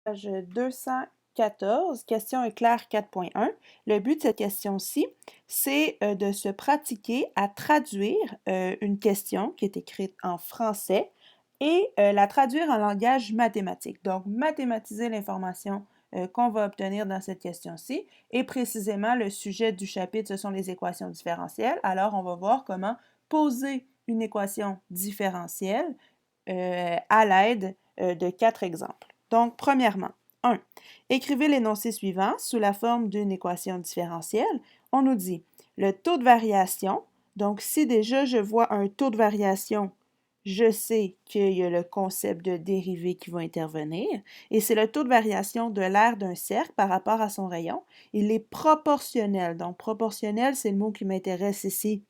Page 214, question éclair 4.1. Le but de cette question-ci, c'est de se pratiquer à traduire une question qui est écrite en français et la traduire en langage mathématique. Donc, mathématiser l'information qu'on va obtenir dans cette question-ci. Et précisément, le sujet du chapitre, ce sont les équations différentielles. Alors, on va voir comment poser une équation différentielle à l'aide de 4 exemples. Donc, premièrement, 1. Écrivez l'énoncé suivant sous la forme d'une équation différentielle. On nous dit le taux de variation. Donc, si déjà je vois un taux de variation, je sais qu'il y a le concept de dérivée qui va intervenir. Et c'est le taux de variation de l'aire d'un cercle par rapport à son rayon. Il est proportionnel. Donc, proportionnel, c'est le mot qui m'intéresse ici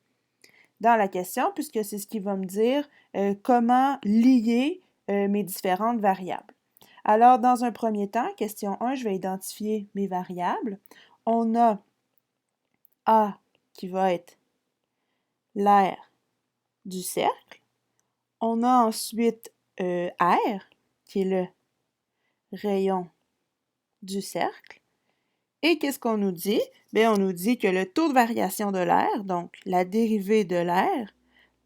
dans la question, puisque c'est ce qui va me dire comment lier mes différentes variables. Alors, dans un premier temps, question 1, je vais identifier mes variables. On a A qui va être l'aire du cercle. On a ensuite R qui est le rayon du cercle. Et qu'est-ce qu'on nous dit? Bien, on nous dit que le taux de variation de l'aire, donc la dérivée de l'aire,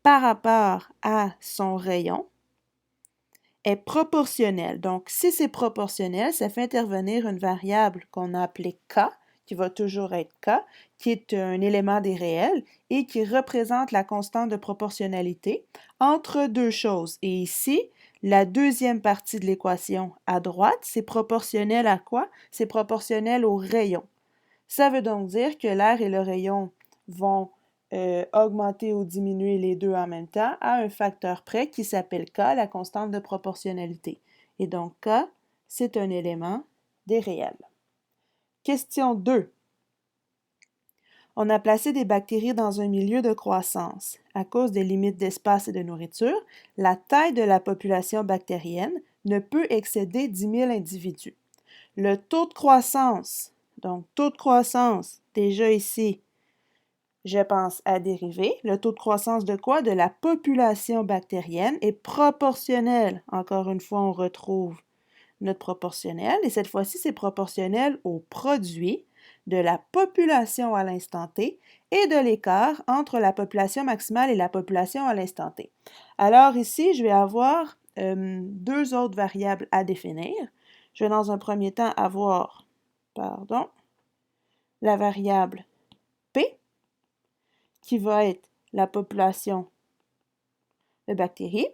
par rapport à son rayon, est proportionnel. Donc, si c'est proportionnel, ça fait intervenir une variable qu'on a appelée K, qui va toujours être K, qui est un élément des réels et qui représente la constante de proportionnalité entre deux choses. Et ici, la deuxième partie de l'équation à droite, c'est proportionnel à quoi? C'est proportionnel au rayon. Ça veut donc dire que l'aire et le rayon vont augmenter ou diminuer les deux en même temps à un facteur près qui s'appelle K, la constante de proportionnalité. Et donc K, c'est un élément des réels. Question 2. On a placé des bactéries dans un milieu de croissance. À cause des limites d'espace et de nourriture, la taille de la population bactérienne ne peut excéder 10 000 individus. Le taux de croissance, donc taux de croissance, déjà ici, je pense à dériver. Le taux de croissance de quoi? De la population bactérienne est proportionnel. Encore une fois, on retrouve notre proportionnel et cette fois-ci, c'est proportionnel au produit de la population à l'instant T et de l'écart entre la population maximale et la population à l'instant T. Alors ici, je vais avoir deux autres variables à définir. Je vais dans un premier temps avoir, la variable P qui va être la population de bactéries.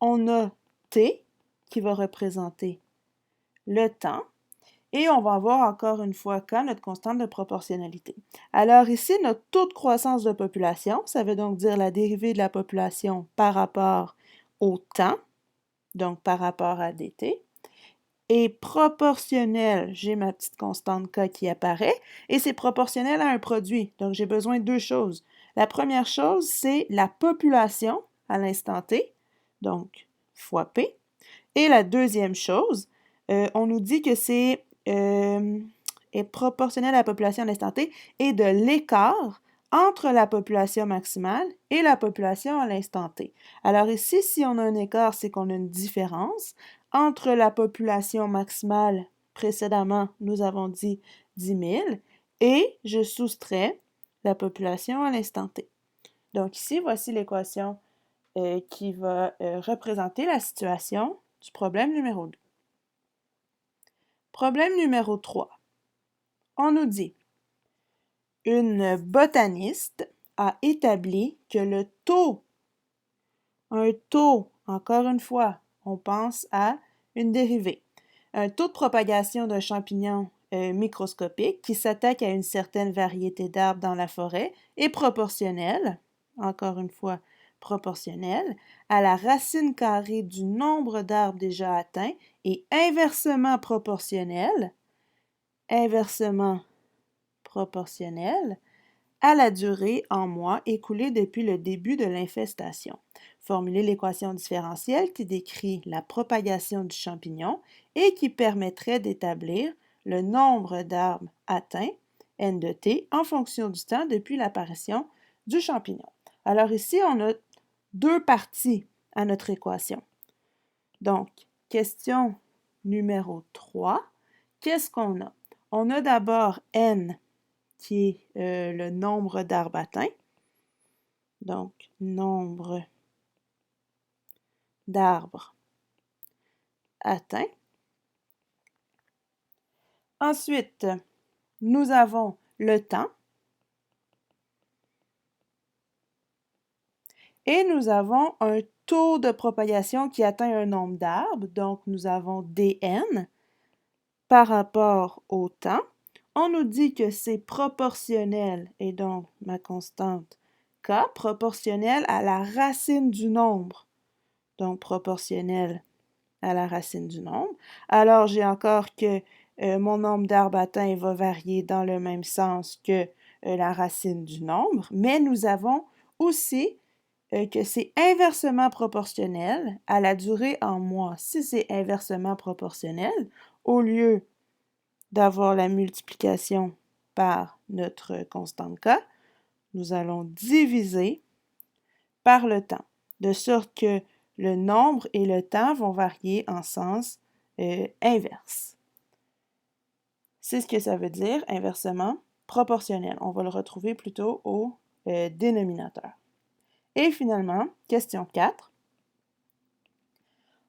On a T qui va représenter le temps. Et on va avoir encore une fois K, notre constante de proportionnalité. Alors ici, notre taux de croissance de population, ça veut donc dire la dérivée de la population par rapport au temps, donc par rapport à dt, est proportionnel, j'ai ma petite constante K qui apparaît, et c'est proportionnel à un produit. Donc j'ai besoin de deux choses. La première chose, c'est la population à l'instant T, donc fois P. Et la deuxième chose, on nous dit que c'est est proportionnel à la population à l'instant T et de l'écart entre la population maximale et la population à l'instant T. Alors ici, si on a un écart, c'est qu'on a une différence entre la population maximale, précédemment, nous avons dit 10 000, et je soustrais la population à l'instant T. Donc ici, voici l'équation qui va représenter la situation du problème numéro 2. Problème numéro 3. On nous dit une botaniste a établi que un taux, encore une fois, on pense à une dérivée, un taux de propagation d'un champignon microscopique qui s'attaque à une certaine variété d'arbres dans la forêt est proportionnel, encore une fois, proportionnel à la racine carrée du nombre d'arbres déjà atteints et inversement proportionnel à la durée en mois écoulée depuis le début de l'infestation. Formuler l'équation différentielle qui décrit la propagation du champignon et qui permettrait d'établir le nombre d'arbres atteints, n de t, en fonction du temps depuis l'apparition du champignon. Alors ici, on a deux parties à notre équation. Donc, question numéro 3, qu'est-ce qu'on a? On a d'abord N, qui est le nombre d'arbres atteints. Donc, nombre d'arbres atteints. Ensuite, nous avons le temps. Et nous avons un taux de propagation qui atteint un nombre d'arbres. Donc, nous avons dn par rapport au temps. On nous dit que c'est proportionnel, et donc ma constante k, proportionnelle à la racine du nombre. Donc, proportionnel à la racine du nombre. Alors, j'ai encore que mon nombre d'arbres atteints va varier dans le même sens que la racine du nombre, mais nous avons aussi que c'est inversement proportionnel à la durée en mois. Si c'est inversement proportionnel, au lieu d'avoir la multiplication par notre constante k, nous allons diviser par le temps, de sorte que le nombre et le temps vont varier en sens inverse. C'est ce que ça veut dire, inversement proportionnel. On va le retrouver plutôt au dénominateur. Et finalement, question 4.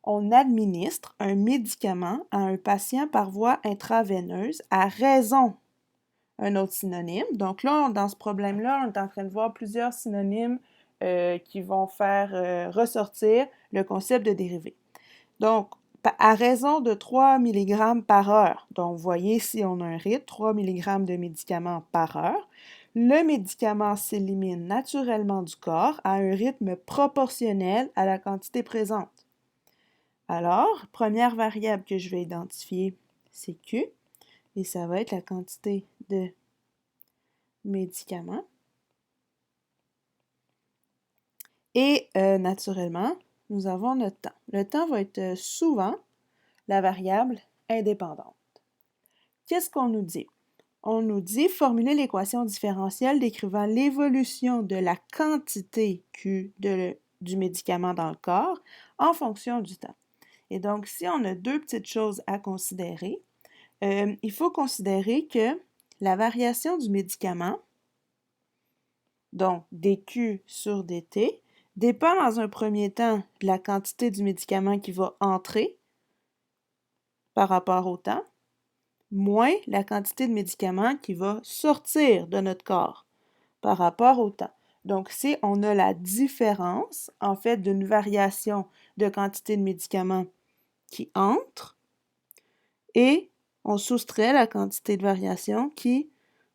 On administre un médicament à un patient par voie intraveineuse à raison. Un autre synonyme. Donc là, dans ce problème-là, on est en train de voir plusieurs synonymes qui vont faire ressortir le concept de dérivée. Donc, à raison de 3 mg par heure. Donc, vous voyez, ici, on a un rythme, 3 mg de médicament par heure. Le médicament s'élimine naturellement du corps à un rythme proportionnel à la quantité présente. Alors, première variable que je vais identifier, c'est Q, et ça va être la quantité de médicaments. Et naturellement, nous avons notre temps. Le temps va être souvent la variable indépendante. Qu'est-ce qu'on nous dit? On nous dit formuler l'équation différentielle décrivant l'évolution de la quantité Q du médicament dans le corps en fonction du temps. Et donc, si on a deux petites choses à considérer, il faut considérer que la variation du médicament, donc dQ sur dt, dépend dans un premier temps de la quantité du médicament qui va entrer par rapport au temps, moins la quantité de médicaments qui va sortir de notre corps par rapport au temps. Donc, si on a la différence, en fait, d'une variation de quantité de médicaments qui entre et on soustrait la quantité de variation qui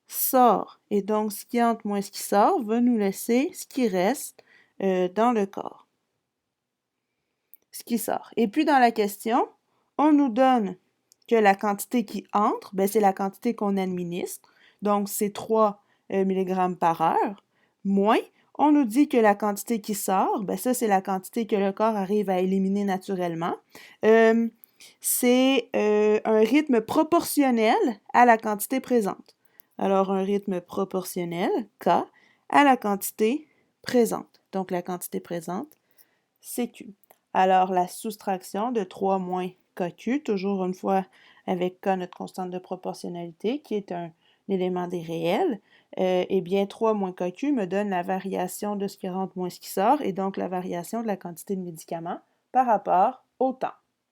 sort. Et donc, ce qui entre moins ce qui sort va nous laisser ce qui reste dans le corps. Ce qui sort. Et puis, dans la question, on nous donne que la quantité qui entre, c'est la quantité qu'on administre, donc c'est 3 mg par heure, moins, on nous dit que la quantité qui sort, ça c'est la quantité que le corps arrive à éliminer naturellement. C'est un rythme proportionnel à la quantité présente. Alors un rythme proportionnel, K, à la quantité présente. Donc la quantité présente, c'est Q. Alors la soustraction de 3 moins KQ, toujours une fois avec K, notre constante de proportionnalité, qui est un élément des réels, eh bien 3 moins KQ me donne la variation de ce qui rentre moins ce qui sort, et donc la variation de la quantité de médicaments par rapport au temps.